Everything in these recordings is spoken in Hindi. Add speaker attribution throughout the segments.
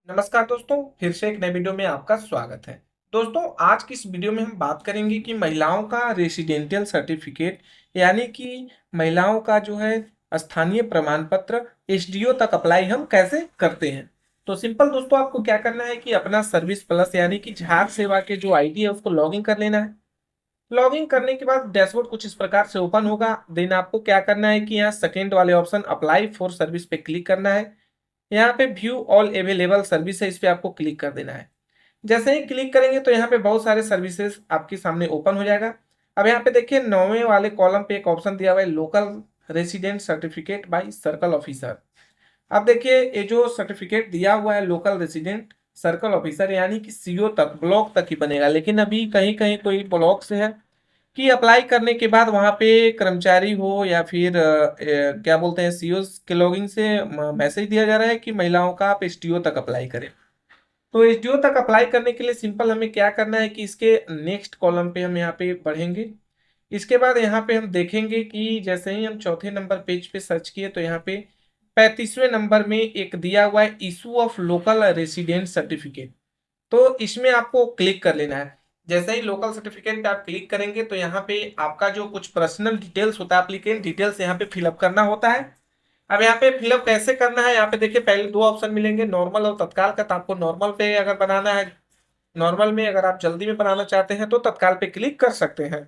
Speaker 1: नमस्कार दोस्तों, फिर से एक नए वीडियो में आपका स्वागत है। दोस्तों, आज की इस वीडियो में हम बात करेंगे कि महिलाओं का रेसिडेंशियल सर्टिफिकेट यानी कि महिलाओं का जो है स्थानीय प्रमाण पत्र एसडीओ तक अप्लाई हम कैसे करते हैं। तो सिंपल दोस्तों, आपको क्या करना है कि अपना सर्विस प्लस यानी कि झारखंड सेवा के जो आईडी है उसको लॉगिन कर लेना है। लॉगिन करने के बाद डैशबोर्ड कुछ इस प्रकार से ओपन होगा। देन आपको क्या करना है कि यहाँ सेकेंड वाले ऑप्शन अप्लाई फॉर सर्विस पे क्लिक करना है। यहाँ पे व्यू ऑल अवेलेबल सर्विस है, इस पे आपको क्लिक कर देना है। जैसे ही क्लिक करेंगे तो यहाँ पे बहुत सारे सर्विसेज आपके सामने ओपन हो जाएगा। अब यहाँ पे देखिए 9वें वाले कॉलम पे एक ऑप्शन दिया हुआ है local resident certificate by circle officer. अब देखिए ये जो सर्टिफिकेट दिया हुआ है लोकल रेसिडेंट सर्कल ऑफिसर यानी कि सीओ तक ब्लॉक तक ही बनेगा, लेकिन अभी कहीं कहीं कोई ब्लॉक से है कि अप्लाई करने के बाद वहां पे कर्मचारी हो या फिर क्या बोलते हैं सीओ के लॉगिंग से मैसेज दिया जा रहा है कि महिलाओं का आप एसटीओ तक अप्लाई करें। तो एसडीओ तक अप्लाई करने के लिए सिंपल हमें क्या करना है कि इसके नेक्स्ट कॉलम पे हम यहाँ पे बढ़ेंगे। इसके बाद यहाँ पे हम देखेंगे कि जैसे ही हम चौथे नंबर पेज पे सर्च किए तो यहाँ पे 35वें नंबर में एक दिया हुआ है issue of local resident certificate. तो इसमें आपको क्लिक कर लेना है। जैसे ही लोकल सर्टिफिकेट पे आप क्लिक करेंगे तो यहाँ पे आपका जो कुछ पर्सनल डिटेल्स होता है, एप्लीकेंट डिटेल्स यहाँ पे फिलअप करना होता है। अब यहाँ पे फिलअप कैसे करना है, यहाँ पे देखिए पहले दो ऑप्शन मिलेंगे नॉर्मल और तत्काल का। तो आपको नॉर्मल पे अगर बनाना है, नॉर्मल में अगर आप जल्दी में बनाना चाहते हैं तो तत्काल पे क्लिक कर सकते हैं।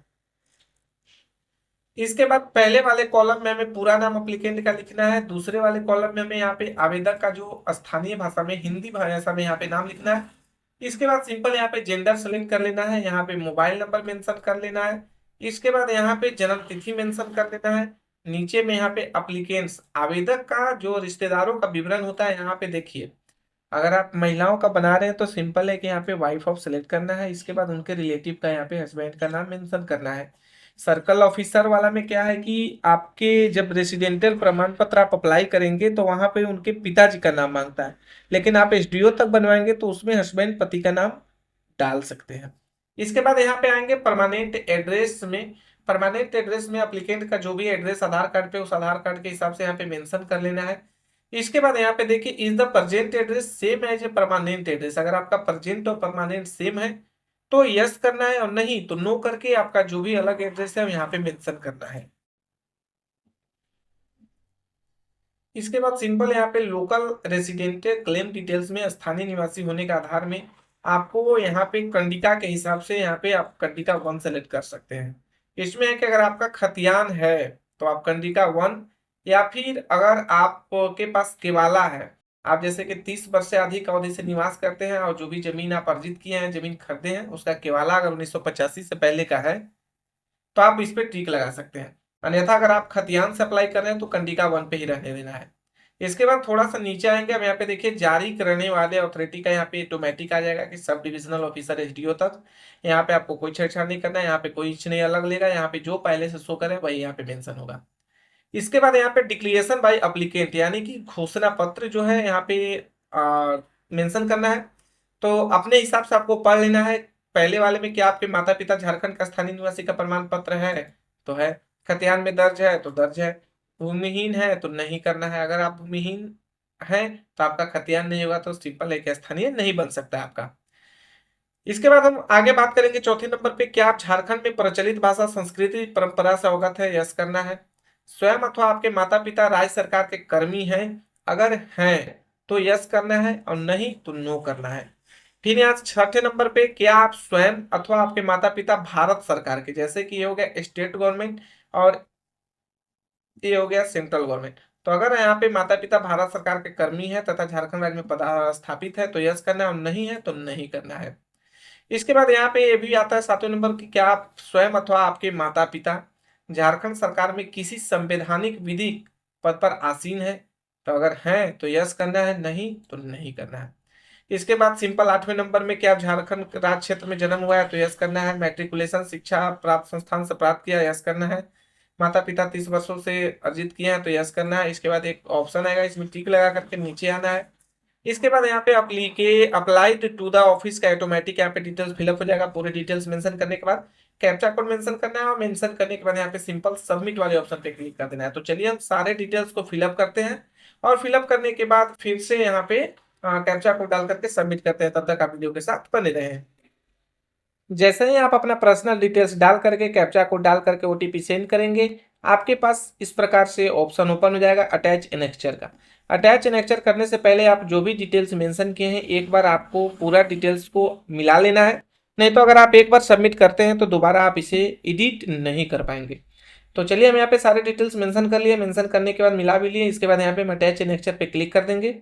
Speaker 1: इसके बाद पहले वाले कॉलम में हमें पूरा नाम एप्लीकेंट का लिखना है। दूसरे वाले कॉलम में हमें यहाँ पे आवेदक का जो स्थानीय भाषा में हिंदी भाषा में यहाँ पे नाम लिखना है। इसके बाद सिंपल यहाँ पे जेंडर सेलेक्ट कर लेना है, यहाँ पे मोबाइल नंबर मेंशन कर लेना है। इसके बाद यहाँ पे जन्म तिथि मेंशन कर देना है। नीचे में यहाँ पे अप्लीकेंट्स आवेदक का जो रिश्तेदारों का विवरण होता है यहाँ पे देखिए। अगर आप महिलाओं का बना रहे हैं तो सिंपल है कि यहाँ पे वाइफ ऑफ सेलेक्ट करना है। इसके बाद उनके रिलेटिव का यहाँ पे हस्बैंड का नाम मेंशन करना है। सर्कल ऑफिसर वाला में क्या है कि आपके जब रेसिडेंशियल प्रमाण पत्र आप अप्लाई करेंगे तो वहां पे उनके पिताजी का नाम मांगता है, लेकिन आप एसडीओ तक बनवाएंगे तो उसमें हस्बैंड पति का नाम डाल सकते हैं। इसके बाद यहाँ पे आएंगे परमानेंट एड्रेस में। परमानेंट एड्रेस में अप्लीकेंट का जो भी एड्रेस आधार कार्ड पे उस आधार कार्ड के हिसाब से यहाँ पे मेंशन कर लेना है। इसके बाद यहाँ पे देखिए is the present address same as a permanent address. अगर आपका प्रेजेंट और परमानेंट सेम है तो यस करना है, और नहीं तो नो करके आपका जो भी अलग एड्रेस है यहाँ पे मेंशन करना है। इसके बाद सिंपल यहाँ पे लोकल रेसिडेंट क्लेम डिटेल्स में स्थानीय निवासी होने के आधार में आपको यहाँ पे कंडिका के हिसाब से यहाँ पे आप कंडिका 1 सेलेक्ट कर सकते हैं। इसमें है कि अगर आपका खतियान है तो आप कंडिका 1, या फिर अगर आपके पास केवाला है, आप जैसे कि 30 वर्ष से अधिक अवधि से निवास करते हैं और जो भी जमीन आप अर्जित किए हैं, जमीन खरीदे हैं, उसका केवाला अगर 1985 से पहले का है तो आप इस पे टिक लगा सकते हैं। अन्यथा अगर आप खतियान से अप्लाई कर रहे हैं तो कंडिका 1 पे ही रहने देना है। इसके बाद थोड़ा सा नीचे आएंगे, अब यहाँ पे देखिए जारी करने वाले अथॉरिटी का यहाँ पे ऑटोमेटिक आ जाएगा कि सब डिविजनल ऑफिसर एसडीओ तक। यहाँ पे आपको कोई छेड़छाड़ नहीं करना है, यहाँ पे कोई नहीं अलग लेगा, यहाँ पे जो पहले से शो करे वही यहाँ पे मेंशन होगा। इसके बाद यहाँ पे डिक्लेरेशन बाय अप्लीकेंट यानी कि घोषणा पत्र जो है यहाँ पे मेंशन करना है। तो अपने हिसाब से आपको पढ़ लेना है। पहले वाले में क्या आपके माता पिता झारखंड का स्थानीय निवासी का प्रमाण पत्र है तो है, खतियान में दर्ज है तो दर्ज है, भूमिहीन है तो नहीं करना है। अगर आप भूमिहीन हैं तो आपका खतियान नहीं होगा, तो सिंपल है कि स्थानीय नहीं बन सकता है आपका। इसके बाद हम आगे बात करेंगे चौथे नंबर पे, क्या आप झारखंड में प्रचलित भाषा संस्कृति परंपरा से अवगत है, यस करना है। स्वयं अथवा आपके माता पिता राज्य सरकार के कर्मी हैं, अगर हैं तो यस करना है, और नहीं तो नो करना है। फिर यहाँ छठे नंबर पे, क्या आप स्वयं अथवा आपके माता पिता भारत सरकार के, जैसे कि ये हो गया स्टेट गवर्नमेंट और ये हो गया सेंट्रल गवर्नमेंट। तो अगर यहाँ पे माता पिता भारत सरकार के कर्मी है तथा झारखंड राज्य में स्थापित है तो यस करना है, और नहीं है तो नहीं करना है। इसके बाद यहाँ पे ये भी आता है सातवें नंबर की, क्या आप स्वयं अथवा आपके माता पिता झारखंड सरकार में किसी संवैधानिक विधि पद पर आसीन है। तो अगर हैं तो यस करना है, नहीं तो नहीं करना है। इसके बाद सिंपल आठवें नंबर में, क्या आप झारखंड राज्य क्षेत्र में जन्म हुआ है तो यस करना है। मैट्रिकुलेशन शिक्षा प्राप्त संस्थान से प्राप्त किया, यस करना है। माता पिता 30 वर्षों से अर्जित किए हैं तो यस करना है। इसके बाद एक ऑप्शन आएगा, इसमें टिक लगा करके नीचे आना है। इसके बाद यहाँ पे अप्लाइड टू द ऑफिस का ऑटोमेटिक यहाँ पे डिटेल्स फिलअप हो जाएगा। पूरे डिटेल्स मेंशन करने के बाद कैप्चा कोड मेंशन करना है, और मेंशन करने के बाद यहाँ पे सिंपल सबमिट वाले ऑप्शन पे क्लिक कर देना है। तो चलिए हम सारे डिटेल्स को फिलअप करते हैं, और फिलअप करने के बाद फिर से यहाँ पे कैप्चा कोड डाल करके सबमिट करते हैं। तब तक आप वीडियो के साथ बने रहें। जैसे ही आप अपना पर्सनल डिटेल्स डाल करके कैप्चा कोड डाल करके ओटीपी सेंड करेंगे, आपके पास इस प्रकार से ऑप्शन ओपन हो जाएगा अटैच एनेक्चर का। अटैच एनेक्चर करने से पहले आप जो भी डिटेल्स मेंशन किए हैं एक बार आपको पूरा डिटेल्स को मिला लेना है, नहीं तो अगर आप एक बार सबमिट करते हैं तो दोबारा आप इसे एडिट नहीं कर पाएंगे। तो चलिए हम यहाँ पे सारे डिटेल्स मेंशन कर लिए, मेंशन करने के बाद मिला भी लिए। इसके बाद यहाँ पे हम अटैच एनेक्चर पे क्लिक कर देंगे।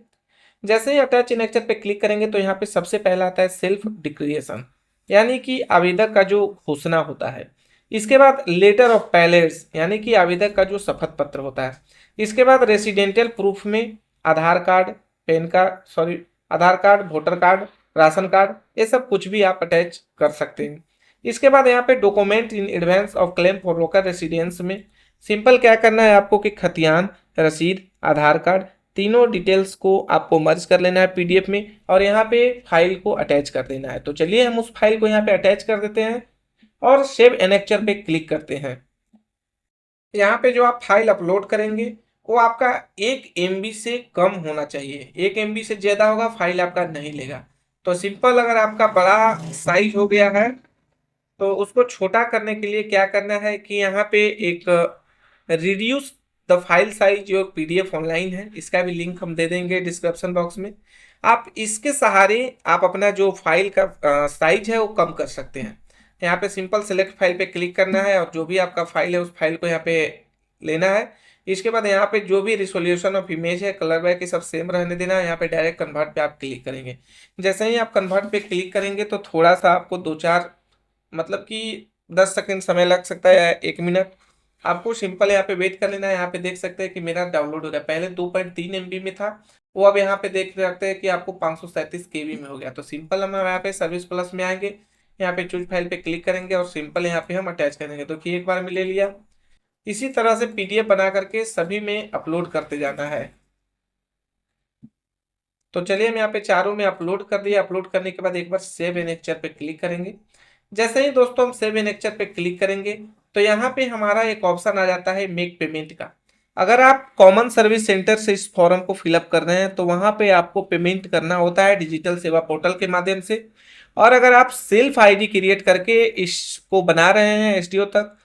Speaker 1: जैसे ही अटैच एनेक्चर पे क्लिक करेंगे तो यहाँ पे सबसे पहला आता है सेल्फ डिक्लेरेशन, यानी कि आवेदक का जो घोषणा होता है। इसके बाद लेटर ऑफ पैलेट्स, यानी कि आवेदक का जो शपथ पत्र होता है। इसके बाद रेसिडेंशियल प्रूफ में Aadhaar card, PAN card, sorry Aadhaar card, voter card, ration card, ये सब कुछ भी आप अटैच कर सकते हैं। इसके बाद यहाँ पे document in advance of claim for local residence में सिंपल क्या करना है आपको कि खतियान, रसीद, आधार कार्ड, तीनों डिटेल्स को आपको मर्ज कर लेना है पीडीएफ में और यहाँ पे फाइल को अटैच कर देना है। तो चलिए हम उस फाइल को यहाँ पे अटैच कर देते हैं और सेव एनेक्चर पे क्लिक करते हैं। यहाँ पे जो आप फाइल अपलोड करेंगे वो आपका 1 MB से कम होना चाहिए। 1 MB से ज्यादा होगा फाइल आपका नहीं लेगा। तो सिंपल अगर आपका बड़ा साइज हो गया है तो उसको छोटा करने के लिए क्या करना है कि यहाँ पे एक reduce the file size your PDF online है, इसका भी लिंक हम दे देंगे डिस्क्रिप्शन बॉक्स में। आप इसके सहारे आप अपना जो फाइल का साइज है वो कम कर सकते हैं। यहाँ पे सिंपल सेलेक्ट फाइल पे क्लिक करना है और जो भी आपका फाइल है उस फाइल को यहाँ पे लेना है। इसके बाद यहाँ पे जो भी रिसोल्यूशन ऑफ इमेज है, कलर बैक, सब सेम रहने देना है। यहाँ पे डायरेक्ट कन्वर्ट पे आप क्लिक करेंगे। जैसे ही आप कन्वर्ट पे क्लिक करेंगे तो थोड़ा सा आपको 2-4 मतलब कि 10 सेकंड समय लग सकता है, 1 मिनट। आपको सिंपल यहाँ पे वेट कर लेना है। यहाँ पे देख सकते हैं कि मेरा डाउनलोड हो रहा है। पहले 2.3 MB में था, वो अब यहाँ पे देख सकते हैं कि आपको 537 KB में हो गया। तो सिंपल हम यहाँ पे सर्विस प्लस में आएंगे, यहाँ पे चूज फाइल पे क्लिक करेंगे और सिंपल यहाँ पे हम अटैच करेंगे। तो कि एक बार में ले लिया। इसी तरह से पीडीएफ बना करके सभी में अपलोड करते जाना है। तो चलिए हम यहाँ पे चारों में अपलोड कर दिया। अपलोड करने के बाद एक बार सेव एनेक्चर पे क्लिक करेंगे। जैसे ही दोस्तों हम सेव एनेक्चर पे क्लिक करेंगे तो यहाँ पे हमारा एक ऑप्शन आ जाता है मेक पेमेंट का। अगर आप कॉमन सर्विस सेंटर से इस फॉर्म को फिलअप कर रहे हैं तो वहां पे आपको पेमेंट करना होता है डिजिटल सेवा पोर्टल के माध्यम से। और अगर आप सेल्फ आईडी क्रिएट करके इसको बना रहे हैं एसडीओ तक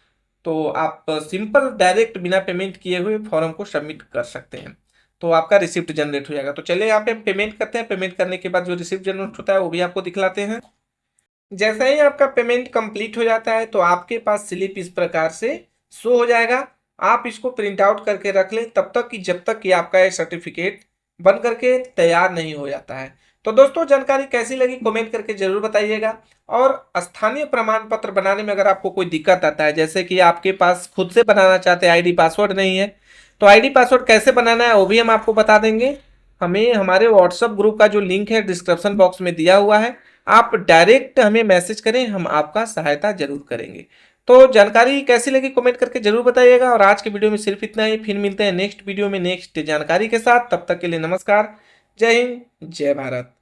Speaker 1: तो आप सिंपल डायरेक्ट बिना पेमेंट किए हुए फॉर्म को सबमिट कर सकते हैं, तो आपका रिसिप्ट जनरेट हो जाएगा। तो चलिए यहाँ पे हम पेमेंट करते हैं। पेमेंट करने के बाद जो रिसिप्ट जनरेट होता है वो भी आपको दिखलाते हैं। जैसे ही आपका पेमेंट कंप्लीट हो जाता है तो आपके पास स्लिप इस प्रकार से शो हो जाएगा। आप इसको प्रिंट आउट करके रख लें तब तक कि जब तक कि आपका ये सर्टिफिकेट बन करके तैयार नहीं हो जाता है। तो दोस्तों जानकारी कैसी लगी कमेंट करके जरूर बताइएगा। और स्थानीय प्रमाण पत्र बनाने में अगर आपको कोई दिक्कत आता है, जैसे कि आपके पास खुद से बनाना चाहते हैं, आईडी पासवर्ड नहीं है, तो आईडी पासवर्ड कैसे बनाना है वो भी हम आपको बता देंगे। हमें हमारे व्हाट्सएप ग्रुप का जो लिंक है डिस्क्रिप्शन बॉक्स में दिया हुआ है, आप डायरेक्ट हमें मैसेज करें, हम आपका सहायता जरूर करेंगे। तो जानकारी कैसी लगी कमेंट करके जरूर बताइएगा। और आज के वीडियो में सिर्फ इतना ही, फिर मिलते हैं नेक्स्ट वीडियो में नेक्स्ट जानकारी के साथ। तब तक के लिए नमस्कार, जय हिंद, जय भारत।